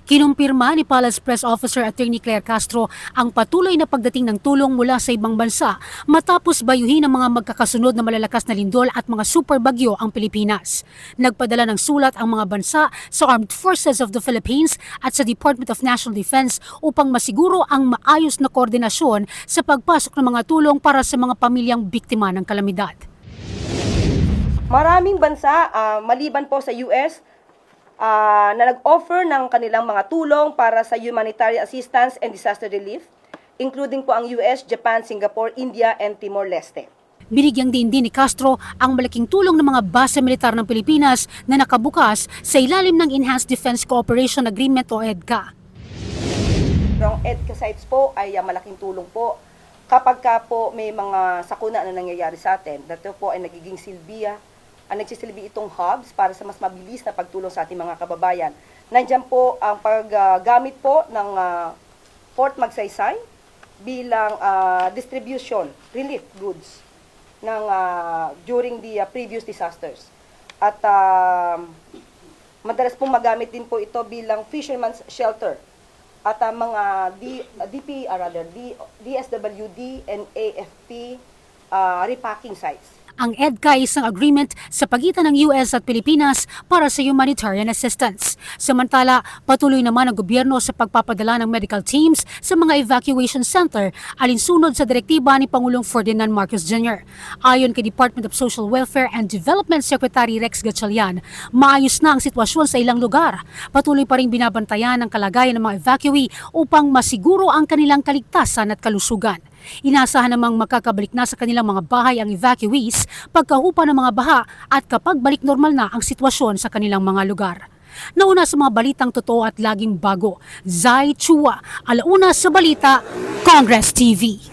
Kinumpirma ni Palace Press Officer Attorney Claire Castro ang patuloy na pagdating ng tulong mula sa ibang bansa matapos bayuhin ng mga magkakasunod na malalakas na lindol at mga super bagyo ang Pilipinas. Nagpadala ng sulat ang mga bansa sa Armed Forces of the Philippines at sa Department of National Defense upang masiguro ang maayos na koordinasyon sa pagpasok ng mga tulong para sa mga pamilyang biktima ng kalamidad. Maraming bansa, maliban po sa US, na nag-offer ng kanilang mga tulong para sa humanitarian assistance and disaster relief, including po ang US, Japan, Singapore, India, and Timor-Leste. Binigyang din ni Castro ang malaking tulong ng mga base militar ng Pilipinas na nakabukas sa ilalim ng Enhanced Defense Cooperation Agreement o EDCA. Ang EDCA sites po ay malaking tulong po kapag ka po may mga sakuna na nangyayari sa atin. Dito po ay nagiging nagsisilbi itong hubs para sa mas mabilis na pagtulong sa ating mga kababayan. Nandiyan po ang paggamit po ng Fort Magsaysay bilang distribution relief goods during the previous disasters. At madalas pong magamit din po ito bilang fisherman's shelter at mga DSWD and AFP repacking sites. Ang EDCA ay isang agreement sa pagitan ng US at Pilipinas para sa humanitarian assistance. Samantala, patuloy naman ang gobyerno sa pagpapadala ng medical teams sa mga evacuation center alinsunod sa direktiba ni Pangulong Ferdinand Marcos Jr. Ayon kay Department of Social Welfare and Development Secretary Rex Gatchalian, maayos na ang sitwasyon sa ilang lugar. Patuloy pa ring binabantayan ang kalagayan ng mga evacuee upang masiguro ang kanilang kaligtasan at kalusugan. Inasahan namang makakabalik na sa kanilang mga bahay ang evacuees pagkahupa ng mga baha at kapag balik normal na ang sitwasyon sa kanilang mga lugar. Nauna sa mga balitang totoo at laging bago, Zai Chua, Alauna sa Balita, Congress TV.